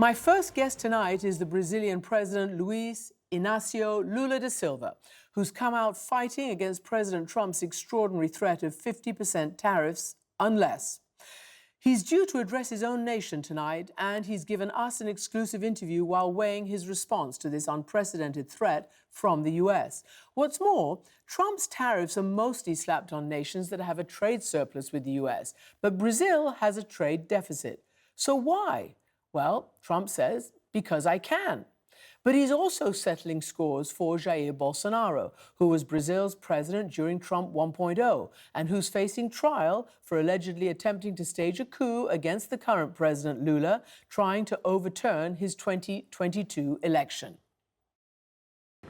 My first guest tonight is the Brazilian President Luiz Inácio Lula da Silva, who's come out fighting against President Trump's extraordinary threat of 50% tariffs unless. He's due to address his own nation tonight, and he's given us an exclusive interview while weighing his response to this unprecedented threat from the US. What's more, Trump's tariffs are mostly slapped on nations that have a trade surplus with the US, but Brazil has a trade deficit. So why? Well, Trump says, because I can. But he's also settling scores for Jair Bolsonaro, who was Brazil's president during Trump 1.0 and who's facing trial for allegedly attempting to stage a coup against the current president Lula, trying to overturn his 2022 election.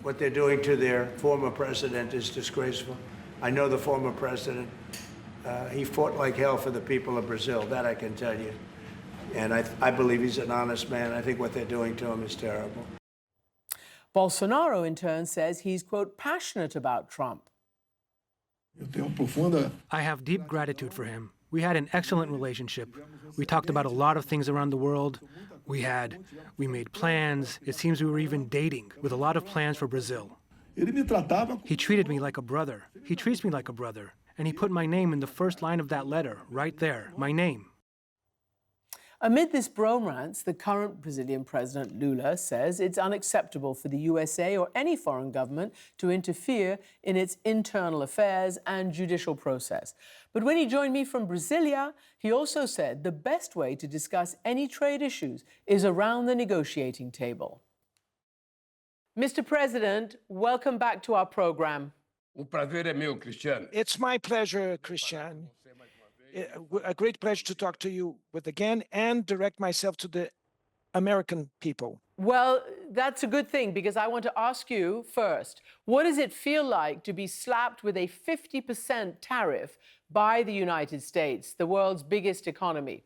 What they're doing to their former president is disgraceful. I know the former president. He fought like hell for the people of Brazil, that I can tell you. And I believe he's an honest man. I think what they're doing to him is terrible. Bolsonaro, in turn, says he's, quote, passionate about Trump. I have deep gratitude for him. We had an excellent relationship. We talked about a lot of things around the world. We made plans. It seems we were even dating, with a lot of plans for Brazil. He treated me like a brother. He treats me like a brother. And he put my name in the first line of that letter, right there, my name. Amid this bromance, the current Brazilian President Lula says it's unacceptable for the USA or any foreign government to interfere in its internal affairs and judicial process. But when he joined me from Brasilia, he also said the best way to discuss any trade issues is around the negotiating table. Mr. President, welcome back to our program. O prazer é meu, Cristiano. It's my pleasure, Christian. A great pleasure to talk to you again and direct myself to the American people. Well, that's a good thing, because I want to ask you first, what does it feel like to be slapped with a 50% tariff by the United States, the world's biggest economy?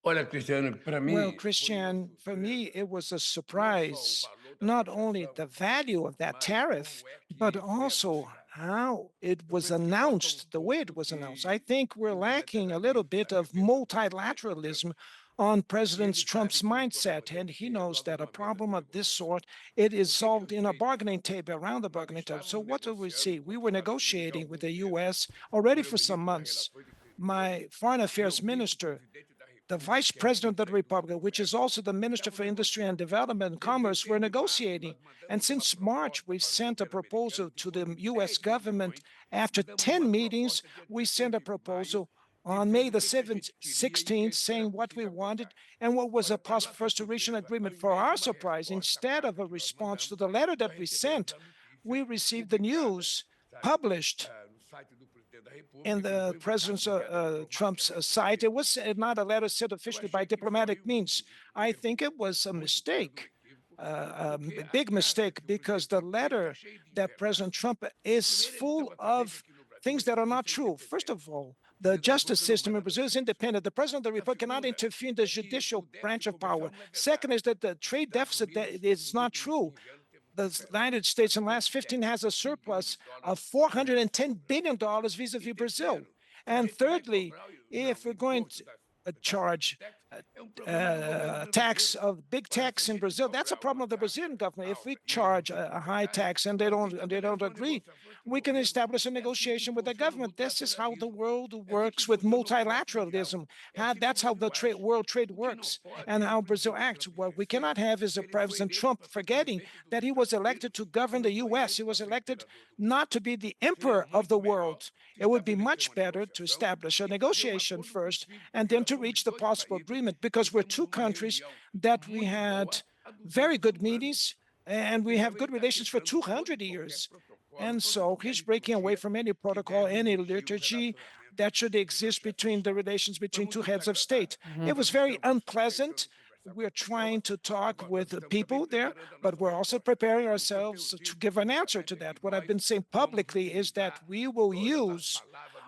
Olha, Cristiano, para mim. Well, Christian, for me, it was a surprise. Not only the value of that tariff, but also how it was announced, the way it was announced. I think we're lacking a little bit of multilateralism on President Trump's mindset, and he knows that a problem of this sort, it is solved in a bargaining table, around the bargaining table. So what do we see? We were negotiating with the U.S. already for some months. My foreign affairs minister, the vice president of the Republic, which is also the Minister for Industry and Development and Commerce, were negotiating. And since March, we've sent a proposal to the U.S. government. After 10 meetings, we sent a proposal on May the 16th saying what we wanted and what was a possible first-to-reach agreement. For our surprise, instead of a response to the letter that we sent, we received the news published in the President Trump's site. It was not a letter sent officially by diplomatic means. I think it was a mistake, a big mistake, because the letter that President Trump is full of things that are not true. First of all, the justice system in Brazil is independent. The president of the republic cannot interfere in the judicial branch of power. Second is that the trade deficit is not true. The United States in the last 15 has a surplus of $410 billion vis-a-vis Brazil. And thirdly, if we're going to charge big tax in Brazil, that's a problem of the Brazilian government. If we charge a high tax and they don't agree, we can establish a negotiation with the government. This is how the world works with multilateralism. That's how the world trade works and how Brazil acts. What we cannot have is a President Trump forgetting that he was elected to govern the U.S. He was elected not to be the emperor of the world. It would be much better to establish a negotiation first and then to reach the possible agreement, because we're two countries that we had very good meetings and we have good relations for 200 years. And so he's breaking away from any protocol, any liturgy that should exist between the relations between two heads of state. It was very unpleasant. We're trying to talk with the people there, but we're also preparing ourselves to give an answer to that. What I've been saying publicly is that we will use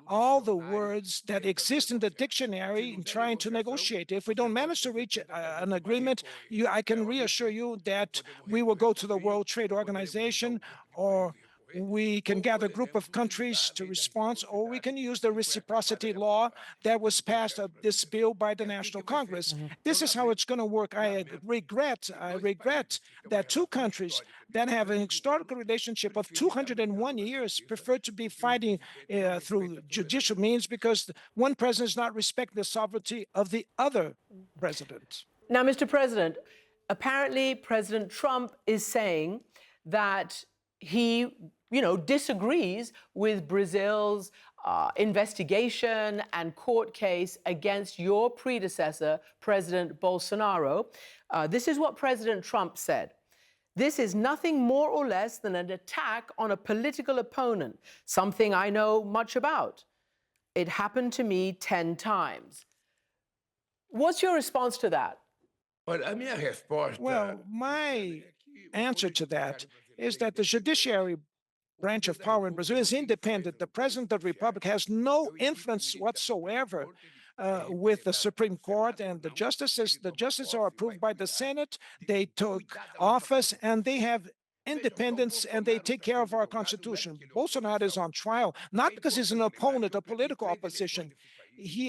all the words that exist in the dictionary in trying to negotiate. If we don't manage to reach an agreement, I can reassure you that we will go to the World Trade Organization or we can gather a group of countries to respond, or we can use the reciprocity law that was passed, this bill by the National Congress. This is how it's going to work. I regret that two countries that have an historical relationship of 201 years prefer to be fighting through judicial means because one president is not respecting the sovereignty of the other president. Now, Mr. President, apparently President Trump is saying that he, disagrees with Brazil's investigation and court case against your predecessor, President Bolsonaro. This is what President Trump said. This is nothing more or less than an attack on a political opponent, something I know much about. It happened to me 10 times. What's your response to that? Olha, a minha resposta. Well, my answer to that is that the judiciary branch of power in Brazil is independent. The president of the republic has no influence whatsoever with the Supreme Court and the justices. The justices are approved by the Senate. They took office and they have independence and they take care of our Constitution. Bolsonaro is on trial, not because he's an opponent, a political opposition.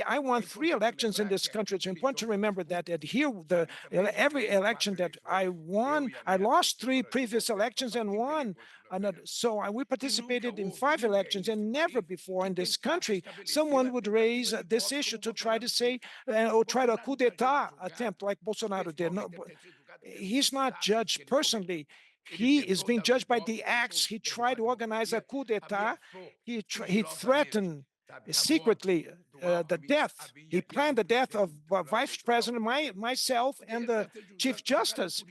I won 3 elections in this country. It's important to remember that every election that I won, I lost 3 previous elections and won another. So we participated in 5 elections, and never before in this country someone would raise this issue to try to say or try to coup d'etat attempt like Bolsonaro did. No, he's not judged personally. He is being judged by the acts. He tried to organize a coup d'etat. He threatened secretly the death. He planned the death of Vice President, myself, and the Chief Justice.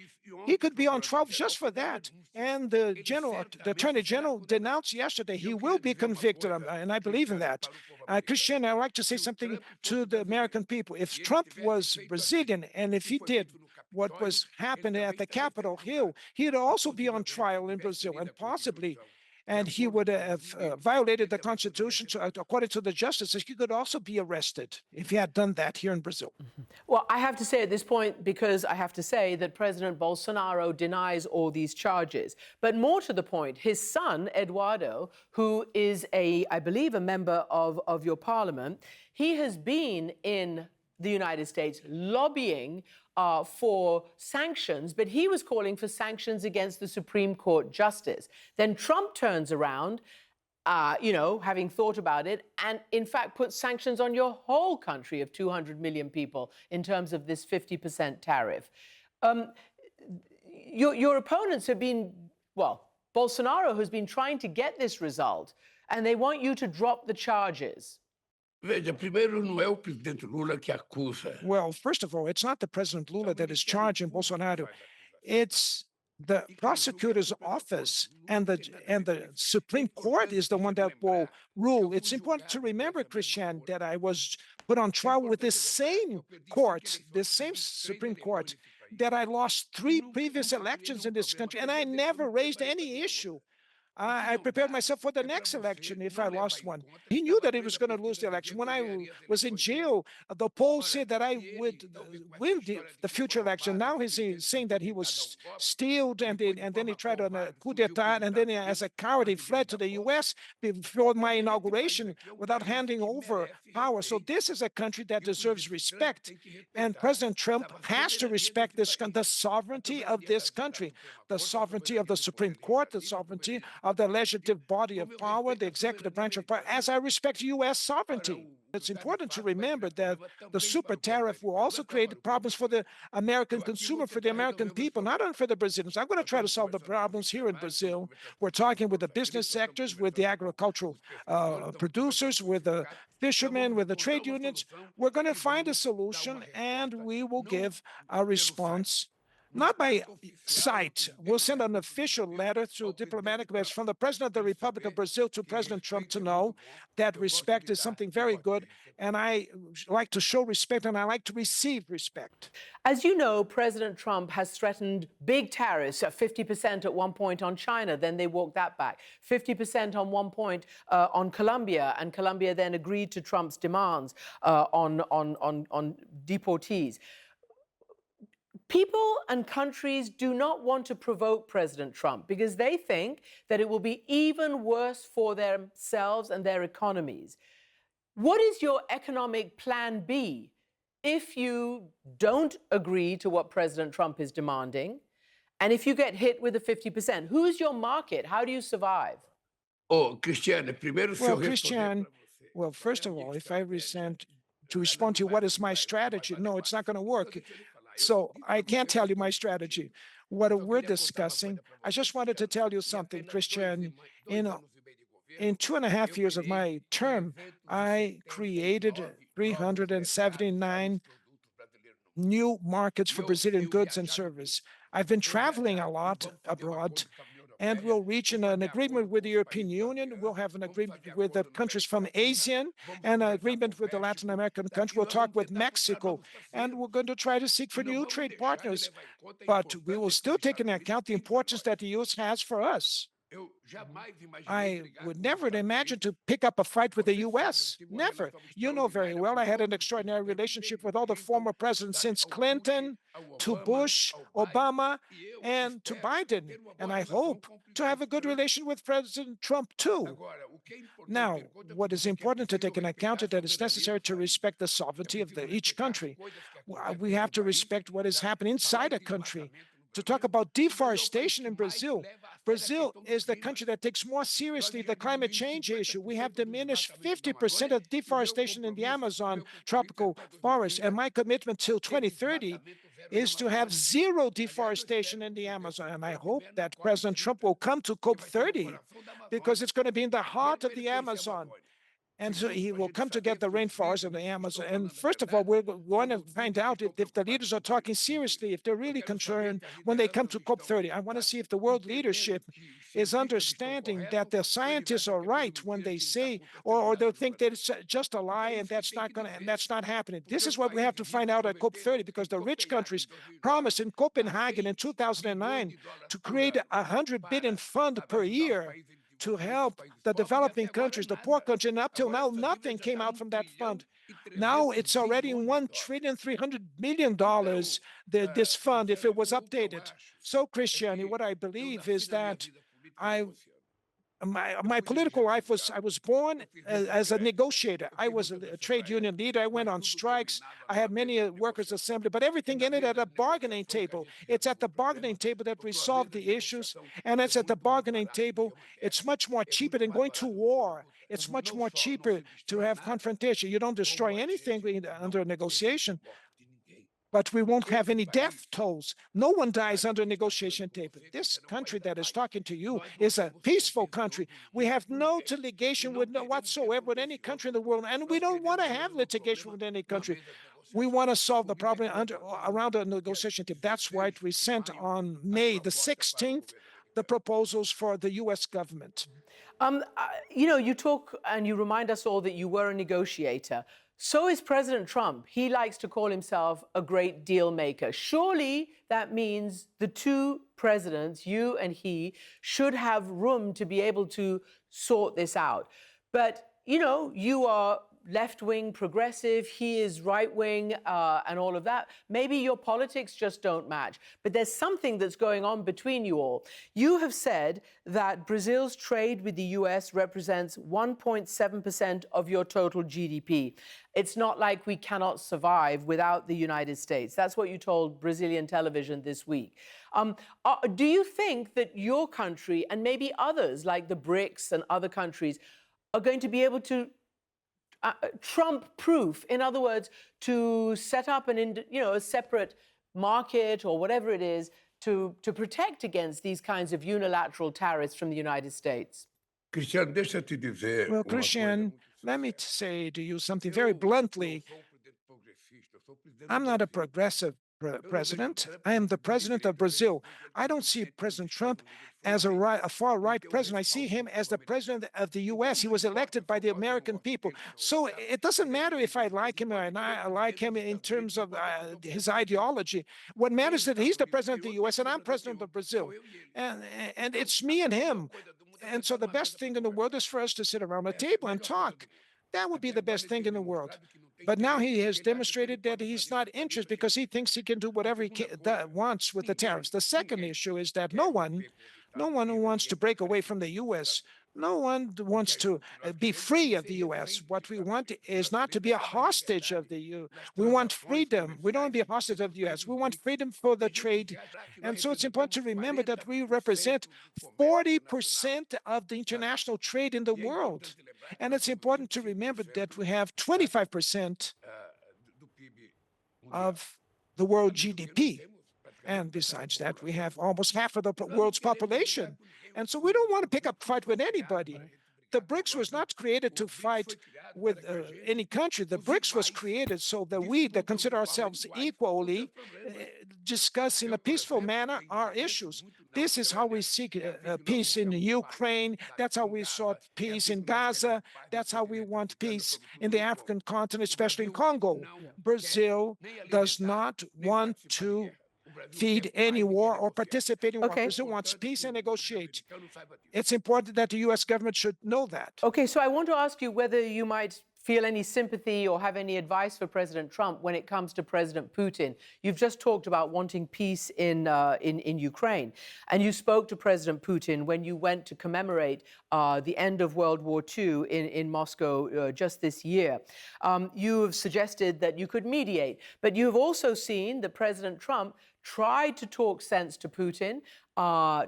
He could be on trial just for that. And the Attorney General denounced yesterday he will be convicted, and I believe in that. Cristiano, I'd like to say something to the American people. If Trump was Brazilian, and if he did what was happening at the Capitol Hill, he'd also be on trial in Brazil, and possibly, and he would have violated the Constitution. According to the justices, he could also be arrested if he had done that here in Brazil. Well, I have to say at this point, because I have to say that President Bolsonaro denies all these charges. But more to the point, his son, Eduardo, who is I believe, a member of your parliament, he has been in the United States lobbying for sanctions, but he was calling for sanctions against the Supreme Court justice. Then Trump turns around, having thought about it, and in fact puts sanctions on your whole country of 200 million people in terms of this 50% tariff. Your opponents have been, Bolsonaro has been trying to get this result, and they want you to drop the charges. Veja, primeiro não é o presidente Lula que acusa. Well, first of all, it's not the President Lula that is charging Bolsonaro. It's the prosecutor's office, and the Supreme Court is the one that will rule. It's important to remember, Christian, that I was put on trial with this same court, this same Supreme Court, that I lost 3 previous elections in this country, and I never raised any issue. I prepared myself for the next election if I lost one. He knew that he was going to lose the election. When I was in jail, the polls said that I would win the future election. Now he's saying that he was stealed, and then he tried on a coup d'etat, and then as a coward, he fled to the U.S. before my inauguration without handing over power. So this is a country that deserves respect, and President Trump has to respect the sovereignty of this country, the sovereignty of the Supreme Court, the sovereignty of the legislative body of power, the executive branch of power, as I respect U.S. sovereignty. It's important to remember that the super tariff will also create problems for the American consumer, for the American people, not only for the Brazilians. I'm going to try to solve the problems here in Brazil. We're talking with the business sectors, with the agricultural producers, with the fishermen, with the trade unions. We're going to find a solution, and we will give a response. Not by sight. We'll send an official letter through diplomatic letters from the President of the Republic of Brazil to President Trump to know that respect is something very good. And I like to show respect, and I like to receive respect. As you know, President Trump has threatened big tariffs at 50% at one point on China. Then they walked that back. 50% on one point on Colombia, and Colombia then agreed to Trump's demands on deportees. People and countries do not want to provoke President Trump because they think that it will be even worse for themselves and their economies. What is your economic plan B if you don't agree to what President Trump is demanding? And if you get hit with the 50%, who's your market? How do you survive? Oh, Cristiane, primeiro se eu Well, responder Christian, pra você, well, first of all, if I resent to respond to you, what is my strategy? No, it's not going to work. So I can't tell you my strategy. What we're discussing, I just wanted to tell you something, Christian. In 2.5 years of my term, I created 379 new markets for Brazilian goods and service. I've been traveling a lot abroad, and we'll reach an agreement with the European Union. We'll have an agreement with the countries from ASEAN and an agreement with the Latin American country. We'll talk with Mexico, and we're going to try to seek for new trade partners. But we will still take into account the importance that the U.S. has for us. I would never imagine to pick up a fight with the U.S. Never. You know very well, I had an extraordinary relationship with all the former presidents since Clinton to Bush, Obama, and to Biden. And I hope to have a good relation with President Trump, too. Now, what is important to take into account is that it's necessary to respect the sovereignty of each country. We have to respect what is happening inside a country. To talk about deforestation in Brazil, Brazil is the country that takes more seriously the climate change issue. We have diminished 50% of deforestation in the Amazon tropical forest, and my commitment till 2030 is to have zero deforestation in the Amazon. And I hope that President Trump will come to COP30 because it's going to be in the heart of the Amazon. And so he will come to get the rainforest of the Amazon. And first of all, we're going to find out if the leaders are talking seriously, if they're really concerned when they come to COP30. I want to see if the world leadership is understanding that the scientists are right when they say, or they'll think that it's just a lie and that's not happening. This is what we have to find out at COP30, because the rich countries promised in Copenhagen in 2009 to create a 100 billion fund per year to help the developing countries, the poor countries, and up till now, nothing came out from that fund. Now it's already $1.3 trillion, this fund, if it was updated. So, Cristiane, what I believe is that my political life I was born as a negotiator. I was a trade union leader. I went on strikes. I had many workers' assembly, but everything ended at a bargaining table. It's at the bargaining table that we solve the issues, and it's at the bargaining table. It's much more cheaper than going to war. It's much more cheaper to have confrontation. You don't destroy anything under a negotiation, but we won't have any death tolls. No one dies under a negotiation table. This country that is talking to you is a peaceful country. We have no litigation whatsoever with any country in the world, and we don't want to have litigation with any country. We want to solve the problem around a negotiation table. That's why we sent on May the 16th the proposals for the U.S. government. You talk and you remind us all that you were a negotiator. So is President Trump. He likes to call himself a great deal maker. Surely that means the two presidents, you and he, should have room to be able to sort this out. But, you are left-wing progressive, he is right-wing, and all of that. Maybe your politics just don't match, but there's something that's going on between you all. You have said that Brazil's trade with the US represents 1.7% of your total GDP. It's not like we cannot survive without the United States. That's what you told Brazilian television this week. Do you think that your country and maybe others like the BRICS and other countries are going to be able to Trump-proof, in other words, to set up a separate market or whatever it is to protect against these kinds of unilateral tariffs from the United States? Cristiano, deixa eu te dizer Well, uma Christian, let me say to you something very bluntly. I'm not a progressive president. I am the president of Brazil. I don't see President Trump as a far-right president. I see him as the president of the U.S. He was elected by the American people. So it doesn't matter if I like him or not. I like him in terms of his ideology. What matters is that he's the president of the U.S. and I'm president of Brazil. And it's me and him. And so the best thing in the world is for us to sit around a table and talk. That would be the best thing in the world. But now he has demonstrated that he's not interested because he thinks he can do whatever he wants with the tariffs. The second issue is that no one who wants to break away from the U.S., no one wants to be free of the U.S. What we want is not to be a hostage of the U.S. We want freedom. We don't want to be a hostage of the U.S. We want freedom for the trade. And so it's important to remember that we represent 40% of the international trade in the world. And it's important to remember that we have 25% of the world GDP. And besides that, we have almost half of the world's population. And so we don't want to pick up a fight with anybody. The BRICS was not created to fight with any country. The BRICS was created so that we that consider ourselves equally discuss in a peaceful manner our issues. This is how we seek peace in Ukraine. That's how we sought peace in Gaza. That's how we want peace in the African continent, especially in Congo. Brazil does not want to feed any war or participate in war. Brazil wants peace and negotiate. It's important that the U.S. government should know that. Okay, so I want to ask you whether you might feel any sympathy or have any advice for President Trump when it comes to President Putin. You've just talked about wanting peace in Ukraine, and you spoke to President Putin when you went to commemorate the end of World War II in Moscow just this year. You have suggested that you could mediate, but you have also seen that President Trump tried to talk sense to Putin,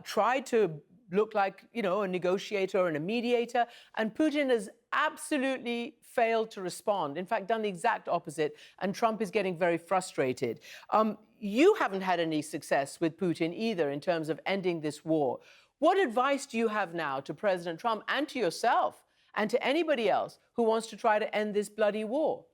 tried to look like, a negotiator and a mediator, and Putin has absolutely failed to respond. In fact, done the exact opposite, and Trump is getting very frustrated. You haven't had any success with Putin either in terms of ending this war. What advice do you have now to President Trump and to yourself and to anybody else who wants to try to end this bloody war?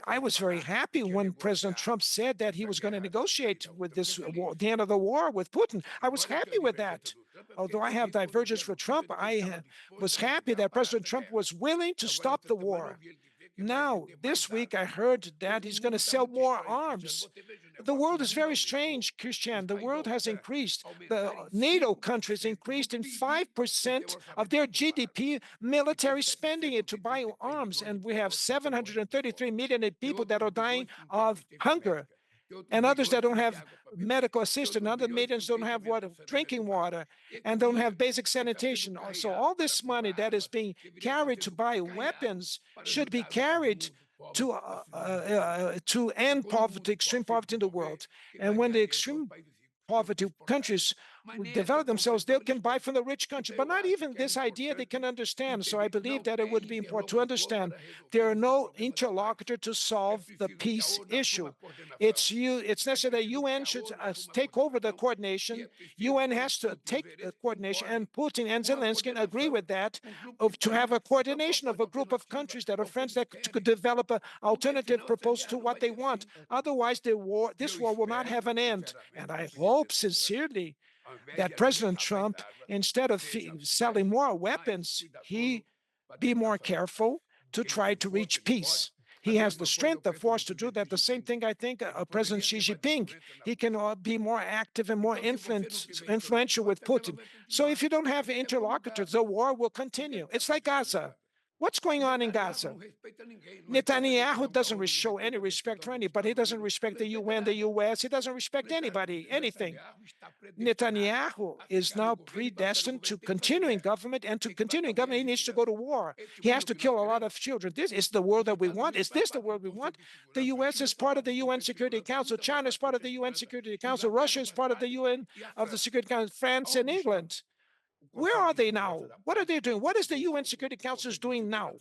I was very happy when President Trump said that he was going to negotiate with this war, the end of the war with Putin. I was happy with that. Although I have divergence with Trump, I was happy that President Trump was willing to stop the war. Now, this week, I heard that he's going to sell more arms. The world is very strange, Christian. The world has increased. The NATO countries increased in 5% of their GDP military spending to buy arms. And we have 733 million people that are dying of hunger, and others that don't have medical assistance, other millions don't have drinking water, and don't have basic sanitation. So all this money that is being carried to buy weapons should be carried to end poverty, extreme poverty in the world. And when the extreme poverty countries develop themselves, they can buy from the rich country. But not even this idea they can understand. So I believe that it would be important to understand there are no interlocutor to solve the peace issue. It's necessary that UN should take over the coordination. UN has to take the coordination, and Putin and Zelensky agree with that, to have a coordination of a group of countries that are friends that could develop an alternative proposal to what they want. Otherwise, this war will not have an end. And I hope sincerely that President Trump, instead of selling more weapons, he be more careful to try to reach peace. He has the strength, the force to do that. The same thing, I think, President Xi Jinping. He can be more active and more influential with Putin. So if you don't have interlocutors, the war will continue. It's like Gaza. What's going on in Gaza? Netanyahu doesn't show any respect for anybody. He doesn't respect the UN, the US. He doesn't respect anybody, anything. Netanyahu is now predestined to continuing government, and to continuing government, he needs to go to war. He has to kill a lot of children. This is the world that we want. Is this the world we want? The US is part of the UN Security Council. China is part of the UN Security Council. Russia is part of the UN of the Security Council. France and England. Where are they now? What are they doing? What is the UN Security Council doing now?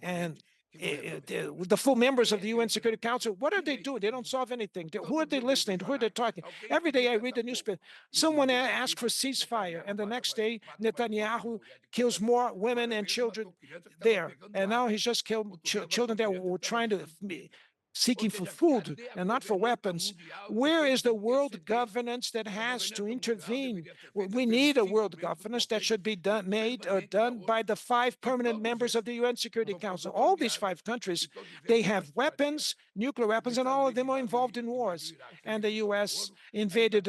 And the full members of the UN Security Council, what are they doing? They don't solve anything. Who are they listening to? Who are they talking? Every day I read the newspaper. Someone asks for ceasefire, and the next day Netanyahu kills more women and children there. And now he's just killed children that were trying to seeking for food and not for weapons. Where is the world governance that has to intervene? We need a world governance that should be done by the 5 permanent members of the UN Security Council. All these 5 countries, they have weapons, nuclear weapons, and all of them are involved in wars. And the US invaded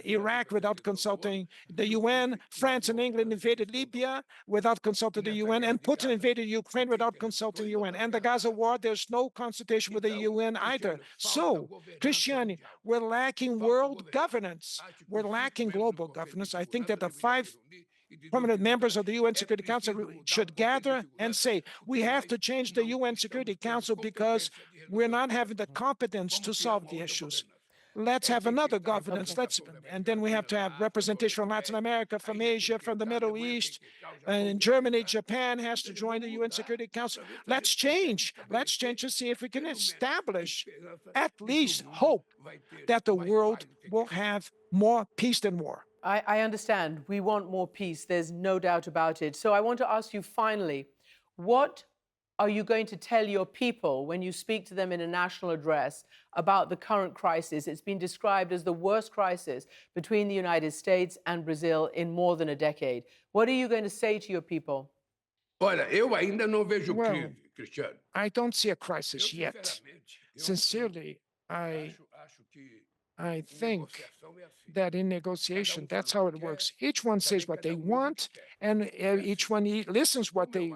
Iraq without consulting the UN. France and England invaded Libya without consulting the UN, and Putin invaded Ukraine without consulting the UN. And the Gaza war, there's no consultation with the UN either. So, Cristiane, we're lacking world governance. We're lacking global governance. I think that the 5 permanent members of the UN Security Council should gather and say, we have to change the UN Security Council because we're not having the competence to solve the issues. Let's have another governance. And then we have to have representation from Latin America, from Asia, from the Middle East, and Germany, Japan has to join the UN Security Council. Let's change. Let's change to see if we can establish at least hope that the world will have more peace than war. I understand. We want more peace. There's no doubt about it. So I want to ask you finally, what are you going to tell your people when you speak to them in a national address about the current crisis? It's been described as the worst crisis between the United States and Brazil in more than a decade. What are you going to say to your people? Olha, eu ainda não vejo crise, Cristiano. I don't see a crisis yet. Sincerely, I think that in negotiation, that's how it works. Each one says what they want, and each one listens what they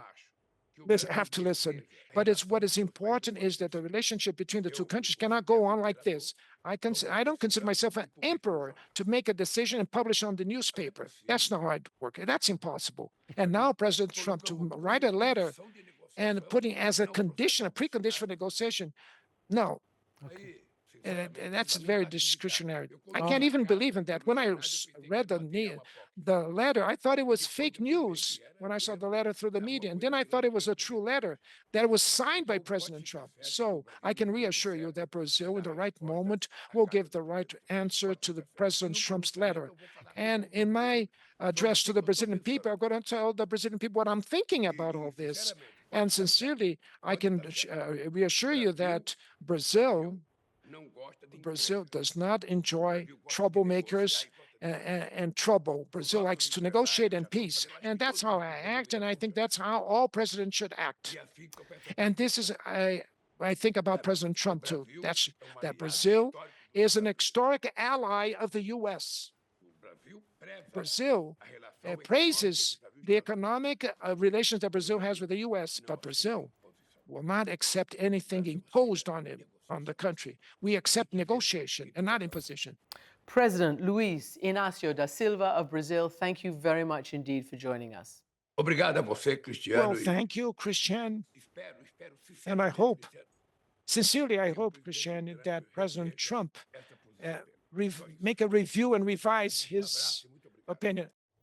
have to listen. But what is important is that the relationship between the two countries cannot go on like this. I don't consider myself an emperor to make a decision and publish on the newspaper. That's not how it works. That's impossible. And now President Trump to write a letter and putting as a condition, a precondition for negotiation, no. And that's very discretionary. I can't even believe in that. When I read the letter, I thought it was fake news when I saw the letter through the media. And then I thought it was a true letter that was signed by President Trump. So I can reassure you that Brazil, in the right moment, will give the right answer to the President Trump's letter. And in my address to the Brazilian people, I'm going to tell the Brazilian people what I'm thinking about all this. And sincerely, I can reassure you that Brazil does not enjoy troublemakers and trouble. Brazil likes to negotiate in peace. And that's how I act, and I think that's how all presidents should act. And this is, I think about President Trump too. That Brazil is an historic ally of the U.S. Brazil praises the economic relations that Brazil has with the U.S., but Brazil will not accept anything imposed on it, on the country. We accept negotiation and not imposition. President Luiz Inácio da Silva of Brazil, thank you very much indeed for joining us. Obrigado a você, Cristiano. Well, thank you, Cristiane. And I hope, sincerely, I hope, Cristiane, that President Trump make a review and revise his opinion.